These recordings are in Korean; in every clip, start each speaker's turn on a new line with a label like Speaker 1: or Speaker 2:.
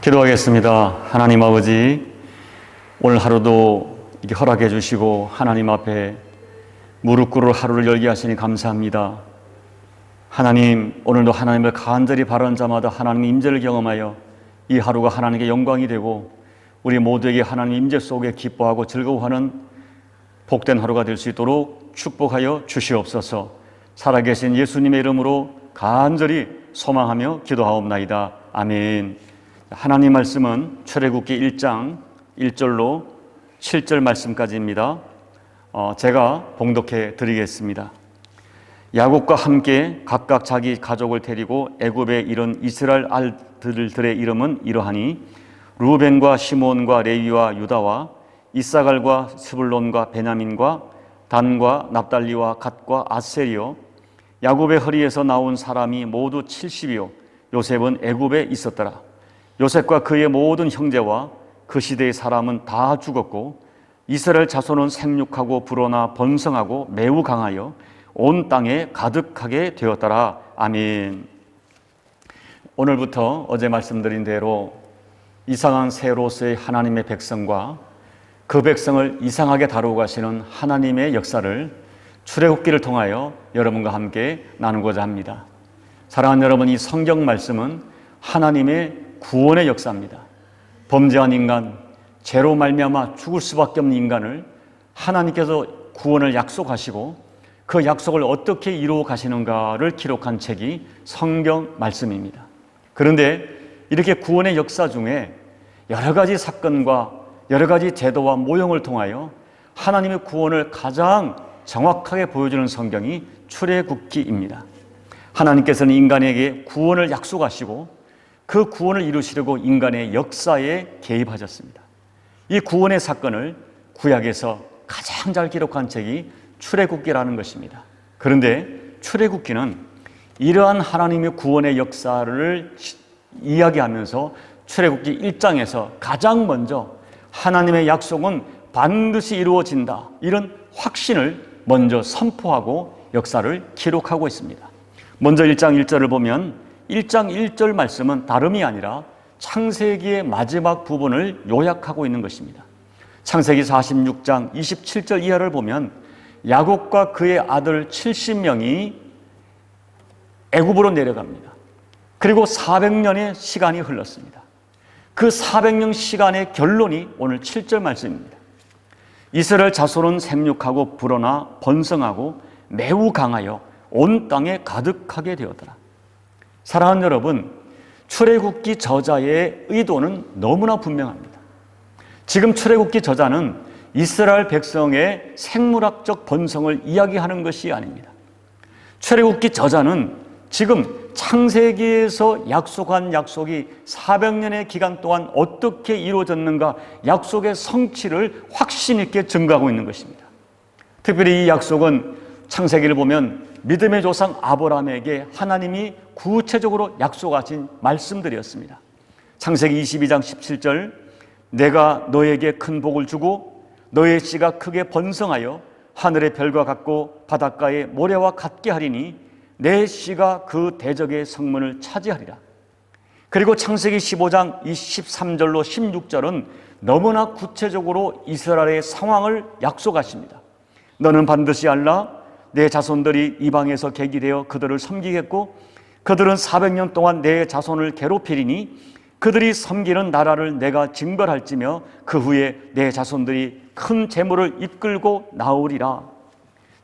Speaker 1: 기도하겠습니다. 하나님 아버지, 오늘 하루도 이렇게 허락해 주시고 하나님 앞에 무릎 꿇을 하루를 열게 하시니 감사합니다. 하나님, 오늘도 하나님을 간절히 바라는 자마다 하나님의 임재를 경험하여 이 하루가 하나님께 영광이 되고 우리 모두에게 하나님 임재 속에 기뻐하고 즐거워하는 복된 하루가 될 수 있도록 축복하여 주시옵소서. 살아계신 예수님의 이름으로 간절히 소망하며 기도하옵나이다. 아멘. 하나님 말씀은 출애굽기 1장 1절로 7절 말씀까지입니다. 제가 봉독해 드리겠습니다. 야곱과 함께 각각 자기 가족을 데리고 애굽에 이른 이스라엘 아들들의 이름은 이러하니 루벤과 시몬과 레위와 유다와 이사갈과 스불론과 베냐민과 단과 납달리와 갓과 아셀이요, 야곱의 허리에서 나온 사람이 모두 70이요 요셉은 애굽에 있었더라. 요셉과 그의 모든 형제와 그 시대의 사람은 다 죽었고 이스라엘 자손은 생육하고 불어나 번성하고 매우 강하여 온 땅에 가득하게 되었더라. 아멘. 오늘부터 어제 말씀드린 대로 이상한 새로서의 하나님의 백성과 그 백성을 이상하게 다루고 가시는 하나님의 역사를 출애굽기를 통하여 여러분과 함께 나누고자 합니다. 사랑하는 여러분, 이 성경 말씀은 하나님의 구원의 역사입니다. 범죄한 인간, 죄로 말미암아 죽을 수밖에 없는 인간을 하나님께서 구원을 약속하시고 그 약속을 어떻게 이루어 가시는가를 기록한 책이 성경 말씀입니다. 그런데 이렇게 구원의 역사 중에 여러 가지 사건과 여러 가지 제도와 모형을 통하여 하나님의 구원을 가장 정확하게 보여주는 성경이 출애굽기입니다. 하나님께서는 인간에게 구원을 약속하시고 그 구원을 이루시려고 인간의 역사에 개입하셨습니다. 이 구원의 사건을 구약에서 가장 잘 기록한 책이 출애굽기라는 것입니다. 그런데 출애굽기는 이러한 하나님의 구원의 역사를 이야기하면서 출애굽기 1장에서 가장 먼저 하나님의 약속은 반드시 이루어진다, 이런 확신을 먼저 선포하고 역사를 기록하고 있습니다. 먼저 1장 1절을 보면 1장 1절 말씀은 다름이 아니라 창세기의 마지막 부분을 요약하고 있는 것입니다. 창세기 46장 27절 이하를 보면 야곱과 그의 아들 70명이 애굽으로 내려갑니다. 그리고 400년의 시간이 흘렀습니다. 그 400년 시간의 결론이 오늘 7절 말씀입니다. 이스라엘 자손은 생육하고 불어나 번성하고 매우 강하여 온 땅에 가득하게 되었더라. 사랑하는 여러분, 출애굽기 저자의 의도는 너무나 분명합니다. 지금 출애굽기 저자는 이스라엘 백성의 생물학적 번성을 이야기하는 것이 아닙니다. 출애굽기 저자는 지금 창세기에서 약속한 약속이 400년의 기간 동안 어떻게 이루어졌는가, 약속의 성취를 확신 있게 증거하고 있는 것입니다. 특별히 이 약속은 창세기를 보면 믿음의 조상 아브라함에게 하나님이 구체적으로 약속하신 말씀들이었습니다. 창세기 22장 17절, 내가 너에게 큰 복을 주고 너의 씨가 크게 번성하여 하늘의 별과 같고 바닷가의 모래와 같게 하리니 내 씨가 그 대적의 성문을 차지하리라. 그리고 창세기 15장 23절로 16절은 너무나 구체적으로 이스라엘의 상황을 약속하십니다. 너는 반드시 알라, 내 자손들이 이방에서 객이되어 그들을 섬기겠고 그들은 400년 동안 내 자손을 괴롭히리니 그들이 섬기는 나라를 내가 징벌할지며 그 후에 내 자손들이 큰 재물을 이끌고 나오리라.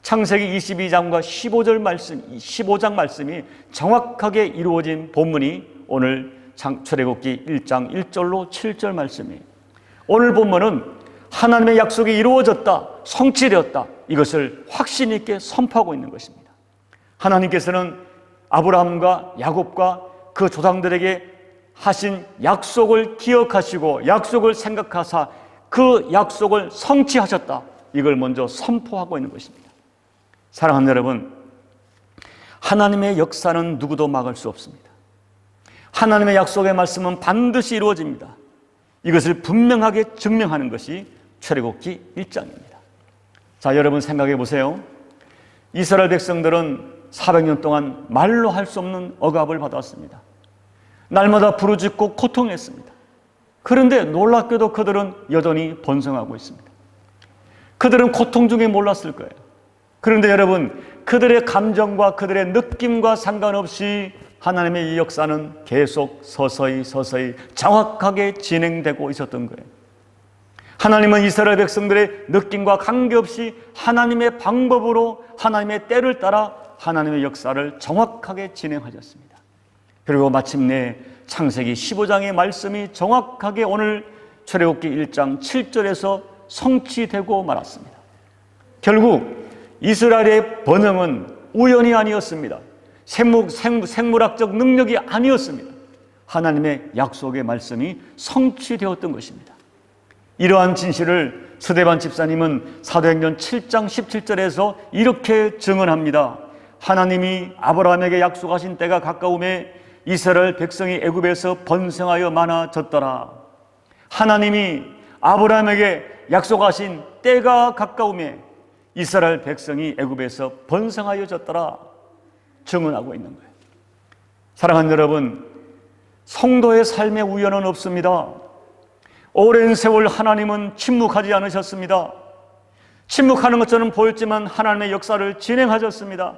Speaker 1: 창세기 22장과 15장 말씀이 정확하게 이루어진 본문이 오늘 출애굽기 1장 1절로 7절 말씀이에요. 오늘 본문은 하나님의 약속이 이루어졌다, 성취되었다, 이것을 확신 있게 선포하고 있는 것입니다. 하나님께서는 아브라함과 야곱과 그 조상들에게 하신 약속을 기억하시고 약속을 생각하사 그 약속을 성취하셨다, 이걸 먼저 선포하고 있는 것입니다. 사랑하는 여러분, 하나님의 역사는 누구도 막을 수 없습니다. 하나님의 약속의 말씀은 반드시 이루어집니다. 이것을 분명하게 증명하는 것이 출애굽기 1장입니다. 자, 여러분 생각해 보세요. 이스라엘 백성들은 400년 동안 말로 할 수 없는 억압을 받았습니다. 날마다 부르짖고 고통했습니다. 그런데 놀랍게도 그들은 여전히 번성하고 있습니다. 그들은 고통 중에 몰랐을 거예요. 그런데 여러분, 그들의 감정과 그들의 느낌과 상관없이 하나님의 이 역사는 계속 서서히 정확하게 진행되고 있었던 거예요. 하나님은 이스라엘 백성들의 느낌과 관계없이 하나님의 방법으로 하나님의 때를 따라 하나님의 역사를 정확하게 진행하셨습니다. 그리고 마침내 창세기 15장의 말씀이 정확하게 오늘 출애굽기 1장 7절에서 성취되고 말았습니다. 결국 이스라엘의 번영은 우연이 아니었습니다. 생물학적 능력이 아니었습니다. 하나님의 약속의 말씀이 성취되었던 것입니다. 이러한 진실을 서대반 집사님은 사도행전 7장 17절에서 이렇게 증언합니다. 하나님이 아브라함에게 약속하신 때가 가까움에 이스라엘 백성이 애굽에서 번성하여 많아졌더라. 하나님이 아브라함에게 약속하신 때가 가까움에 이스라엘 백성이 애굽에서 번성하여졌더라 증언하고 있는 거예요. 사랑하는 여러분, 성도의 삶에 우연은 없습니다. 오랜 세월 하나님은 침묵하지 않으셨습니다. 침묵하는 것처럼 보였지만 하나님의 역사를 진행하셨습니다.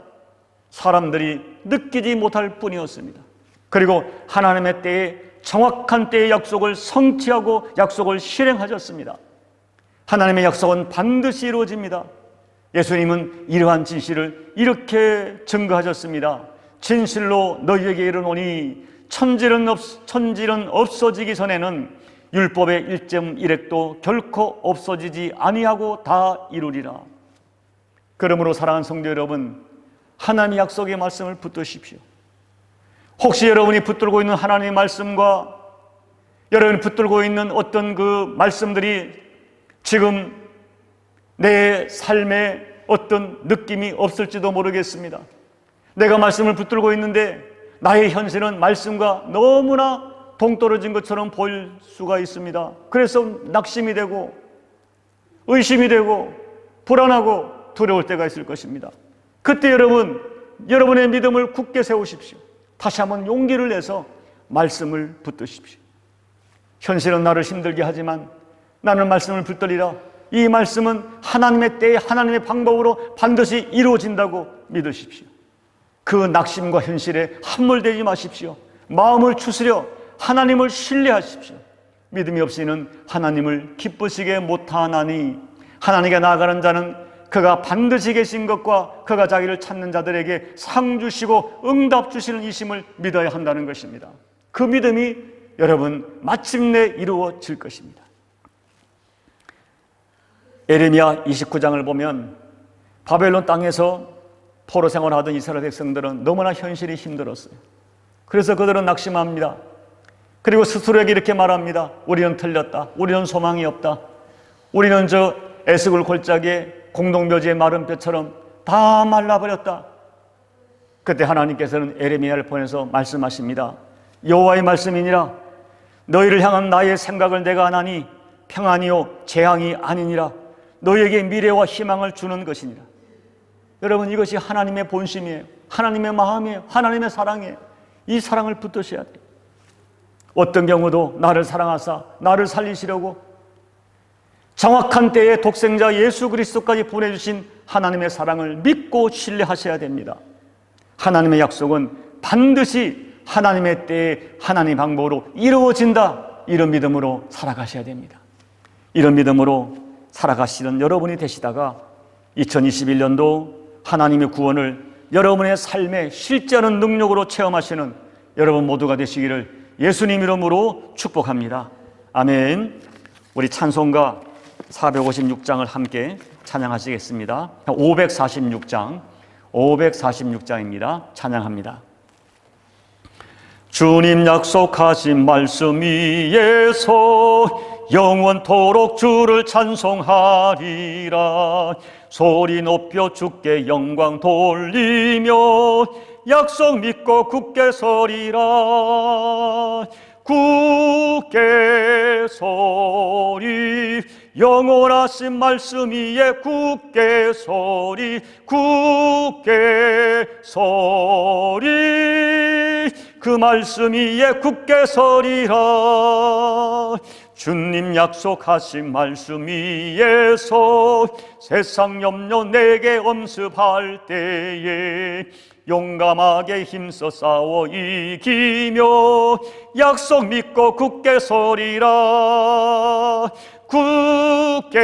Speaker 1: 사람들이 느끼지 못할 뿐이었습니다. 그리고 하나님의 때에 정확한 때의 약속을 성취하고 약속을 실행하셨습니다. 하나님의 약속은 반드시 이루어집니다. 예수님은 이러한 진실을 이렇게 증거하셨습니다. 진실로 너희에게 이르노니 천질은 없어지기 전에는 율법의 1.1획도 결코 없어지지 아니하고 다 이루리라. 그러므로 사랑하는 성도 여러분, 하나님의 약속의 말씀을 붙드십시오. 혹시 여러분이 붙들고 있는 하나님의 말씀과 여러분이 붙들고 있는 어떤 그 말씀들이 지금 내 삶에 어떤 느낌이 없을지도 모르겠습니다. 내가 말씀을 붙들고 있는데 나의 현실은 말씀과 너무나 동떨어진 것처럼 보일 수가 있습니다. 그래서 낙심이 되고 의심이 되고 불안하고 두려울 때가 있을 것입니다. 그때 여러분의 믿음을 굳게 세우십시오. 다시 한번 용기를 내서 말씀을 붙드십시오. 현실은 나를 힘들게 하지만 나는 말씀을 붙들리라. 이 말씀은 하나님의 때에 하나님의 방법으로 반드시 이루어진다고 믿으십시오. 그 낙심과 현실에 함몰되지 마십시오. 마음을 추스려 하나님을 신뢰하십시오. 믿음이 없이는 하나님을 기쁘시게 못하나니 하나님께 나아가는 자는 그가 반드시 계신 것과 그가 자기를 찾는 자들에게 상 주시고 응답 주시는 이심을 믿어야 한다는 것입니다. 그 믿음이 여러분 마침내 이루어질 것입니다. 에레미야 29장을 보면 바벨론 땅에서 포로 생활하던 이스라엘 백성들은 너무나 현실이 힘들었어요. 그래서 그들은 낙심합니다. 그리고 스스로에게 이렇게 말합니다. 우리는 틀렸다. 우리는 소망이 없다. 우리는 저 에스굴 골짜기에 공동묘지의 마른 뼈처럼 다 말라버렸다. 그때 하나님께서는 에레미야를 보내서 말씀하십니다. 여호와의 말씀이니라. 너희를 향한 나의 생각을 내가 아나니 평안이요 재앙이 아니니라. 너희에게 미래와 희망을 주는 것이니라. 여러분, 이것이 하나님의 본심이에요. 하나님의 마음이에요. 하나님의 사랑이에요. 이 사랑을 붙드셔야 돼요. 어떤 경우도 나를 사랑하사 나를 살리시려고 정확한 때에 독생자 예수 그리스도까지 보내주신 하나님의 사랑을 믿고 신뢰하셔야 됩니다. 하나님의 약속은 반드시 하나님의 때에 하나님의 방법으로 이루어진다. 이런 믿음으로 살아가셔야 됩니다. 이런 믿음으로 살아가시는 여러분이 되시다가 2021년도 하나님의 구원을 여러분의 삶의 실제하는 능력으로 체험하시는 여러분 모두가 되시기를 예수님 이름으로 축복합니다. 아멘. 우리 찬송가 456장을 함께 찬양하시겠습니다. 546장입니다. 찬양합니다. 주님 약속하신 말씀 위에서 영원토록 주를 찬송하리라. 소리 높여 주께 영광 돌리며 약속 믿고 굳게 서리라. 굳게 서리 영원하신 말씀 위에 굳게 서리 굳게 서리 그 말씀 위에 굳게 서리라. 주님 약속하신 말씀 위에서 세상 염려 내게 엄습할 때에 용감하게 힘써 싸워 이기며 약속 믿고 굳게 서리라. 굳게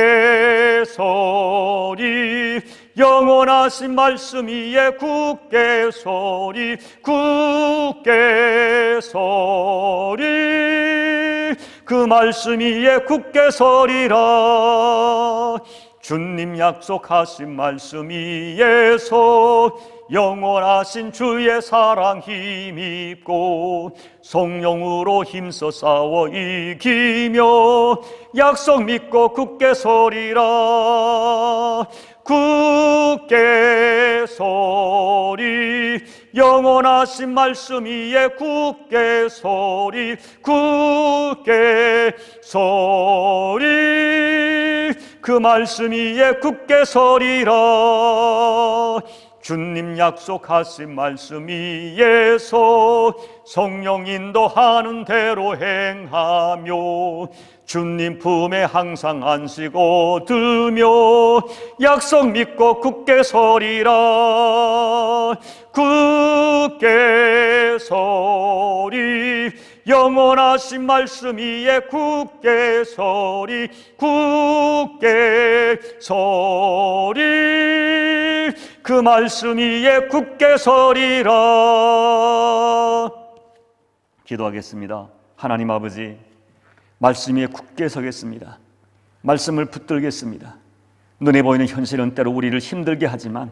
Speaker 1: 서리, 영원하신 말씀 위에 굳게 서리, 굳게 서리, 그 말씀 위에 굳게 서리라. 주님 약속하신 말씀 위에서 영원하신 주의 사랑 힘입고 성령으로 힘써 싸워 이기며 약속 믿고 굳게 서리라. 굳게 서리, 영원하신 말씀 위에 굳게 서리, 굳게 서리, 그 말씀 위에 굳게 서리라. 주님 약속하신 말씀 위에서 성령 인도하는 대로 행하며 주님 품에 항상 안식 얻으며 약속 믿고 굳게 서리라. 굳게 서리, 영원하신 말씀 위에 굳게 서리, 굳게 서리, 그 말씀 위에 굳게 서리라. 기도하겠습니다. 하나님 아버지, 말씀 위에 굳게 서겠습니다. 말씀을 붙들겠습니다. 눈에 보이는 현실은 때로 우리를 힘들게 하지만,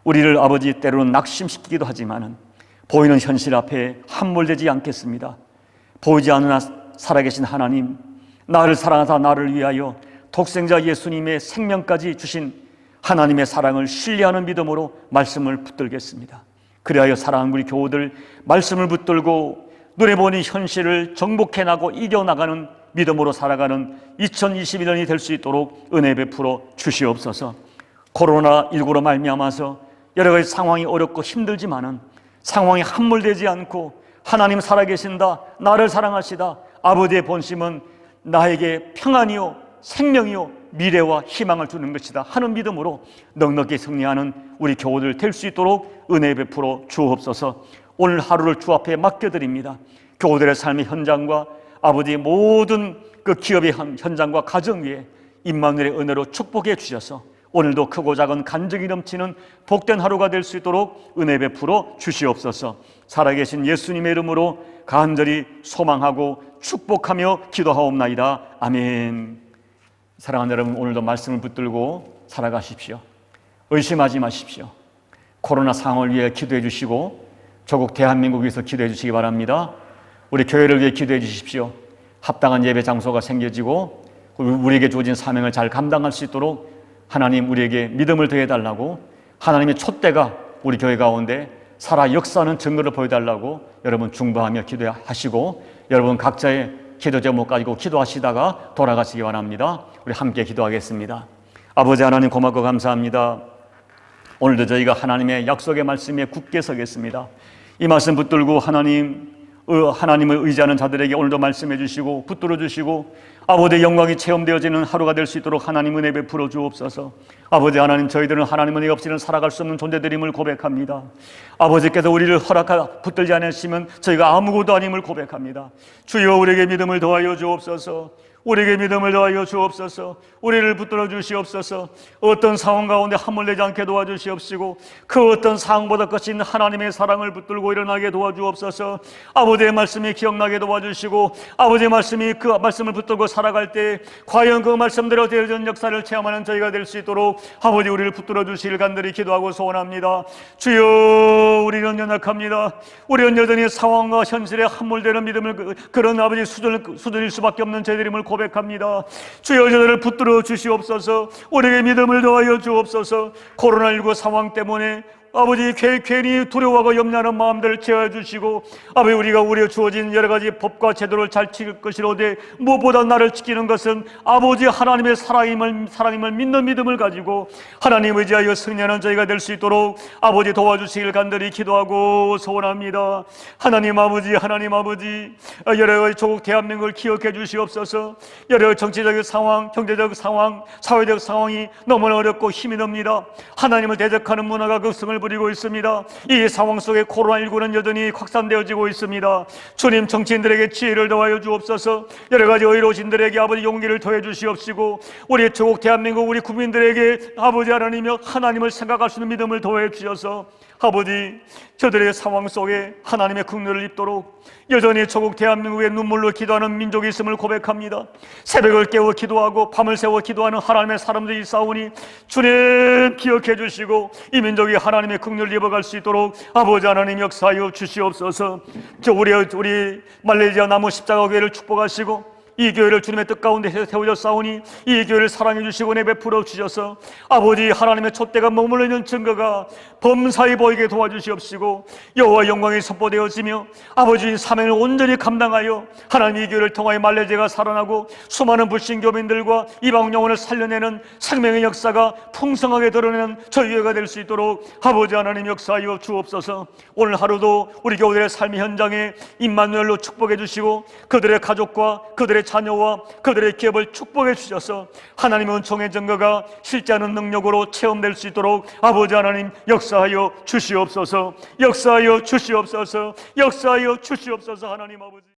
Speaker 1: 우리를 아버지 때로는 낙심시키기도 하지만 보이는 현실 앞에 함몰되지 않겠습니다. 보이지 않으나 살아계신 하나님, 나를 사랑하사 나를 위하여 독생자 예수님의 생명까지 주신 하나님의 사랑을 신뢰하는 믿음으로 말씀을 붙들겠습니다. 그리하여 사랑하는 우리 교우들 말씀을 붙들고 눈에 보이는 현실을 정복해나고 이겨나가는 믿음으로 살아가는 2021년이 될 수 있도록 은혜 베풀어 주시옵소서. 코로나19로 말미암아서 여러 가지 상황이 어렵고 힘들지만은 상황이 함몰되지 않고 하나님 살아계신다, 나를 사랑하시다, 아버지의 본심은 나에게 평안이요 생명이요 미래와 희망을 주는 것이다 하는 믿음으로 넉넉히 승리하는 우리 교우들 될 수 있도록 은혜 베풀어 주옵소서. 오늘 하루를 주 앞에 맡겨드립니다. 교우들의 삶의 현장과 아버지의 모든 그 기업의 현장과 가정 위에 임마누엘의 은혜로 축복해 주셔서 오늘도 크고 작은 간증이 넘치는 복된 하루가 될 수 있도록 은혜 베풀어 주시옵소서. 살아계신 예수님의 이름으로 간절히 소망하고 축복하며 기도하옵나이다. 아멘. 사랑하는 여러분, 오늘도 말씀을 붙들고 살아가십시오. 의심하지 마십시오. 코로나 상황을 위해 기도해 주시고 조국 대한민국 위해서 기도해 주시기 바랍니다. 우리 교회를 위해 기도해 주십시오. 합당한 예배 장소가 생겨지고 우리에게 주어진 사명을 잘 감당할 수 있도록 하나님 우리에게 믿음을 더해달라고, 하나님의 촛대가 우리 교회 가운데 살아 역사하는 증거를 보여달라고 여러분 중보하며 기도하시고, 여러분 각자의 기도 제목 가지고 기도하시다가 돌아가시기 바랍니다. 우리 함께 기도하겠습니다. 아버지 하나님, 고맙고 감사합니다. 오늘도 저희가 하나님의 약속의 말씀에 굳게 서겠습니다. 이 말씀 붙들고 하나님을 의지하는 자들에게 오늘도 말씀해 주시고 붙들어 주시고 아버지의 영광이 체험되어지는 하루가 될 수 있도록 하나님 은혜 베풀어 주옵소서. 아버지 하나님, 저희들은 하나님 은혜 없이는 살아갈 수 없는 존재들임을 고백합니다. 아버지께서 우리를 붙들지 않으시면 저희가 아무것도 아님을 고백합니다. 주여, 우리에게 믿음을 더하여 주옵소서. 우리에게 믿음을 더하여 주옵소서. 우리를 붙들어 주시옵소서. 어떤 상황 가운데 함몰되지 않게 도와주시옵시고 그 어떤 상황보다 크신 하나님의 사랑을 붙들고 일어나게 도와주옵소서. 아버지의 말씀이 기억나게 도와주시고 아버지의 말씀이 그 말씀을 붙들고 살아갈 때 과연 그 말씀대로 되어진 역사를 체험하는 저희가 될 수 있도록 아버지 우리를 붙들어 주시길 간절히 기도하고 소원합니다. 주여, 우리는 연약합니다. 우리는 여전히 상황과 현실에 함몰되는 믿음을 그런 아버지 수준일 수밖에 없는 저희들임을 고백합니다. 주여, 저들을 붙들어 주시옵소서. 우리에게 믿음을 더하여 주옵소서. 코로나19 상황 때문에 아버지 괜히 두려워하고 염려하는 마음들을 제어해 주시고, 아버지 우리가 우리에 주어진 여러 가지 법과 제도를 잘 지킬 것이로되 무엇보다 나를 지키는 것은 아버지 하나님의 사랑임을 믿는 믿음을 가지고 하나님 의지하여 승리하는 저희가 될 수 있도록 아버지 도와주시길 간절히 기도하고 소원합니다. 하나님 아버지 여러 가지 조국 대한민국을 기억해 주시옵소서. 여러 정치적 상황, 경제적 상황, 사회적 상황이 너무나 어렵고 힘이 듭니다. 하나님을 대적하는 문화가 급성을 부리고 있습니다. 이 상황 속에 코로나19는 여전히 확산되어지고 있습니다. 주님, 정치인들에게 지혜를 더하여 주옵소서. 여러 가지 의로우신들에게 아버지 용기를 더해 주시옵시고, 우리 조국 대한민국 우리 국민들에게 아버지 하나님을 생각할 수 있는 믿음을 더해 주셔서 아버지 저들의 상황 속에 하나님의 긍휼을 입도록 여전히 조국 대한민국의 눈물로 기도하는 민족이 있음을 고백합니다. 새벽을 깨워 기도하고 밤을 새워 기도하는 하나님의 사람들이 있사오니 주님 기억해 주시고 이 민족이 하나님의 긍휼을 입어갈 수 있도록 아버지 하나님 역사하여 주시옵소서. 우리 말레이시아 나무 십자가 교회를 축복하시고 이 교회를 주님의 뜻 가운데 세워졌사오니 이 교회를 사랑해 주시고 내베풀어 주셔서 아버지 하나님의 촛대가 머물러 있는 증거가 범사히 보이게 도와주시옵시고 여호와 영광이 선포되어지며 아버지 사명을 온전히 감당하여 하나님 이 교회를 통하여 말레이시아가 살아나고 수많은 불신교민들과 이방 영혼을 살려내는 생명의 역사가 풍성하게 드러내는 저희 교회가 될 수 있도록 아버지 하나님 역사하여 주옵소서. 오늘 하루도 우리 교우들의 삶의 현장에 임마누엘로 축복해 주시고 그들의 가족과 그들의 자녀와 그들의 기업을 축복해 주셔서 하나님의 은총의 증거가 실제하는 능력으로 체험될 수 있도록 아버지 하나님 역사하여 주시옵소서. 역사하여 주시옵소서. 역사하여 주시옵소서. 하나님 아버지.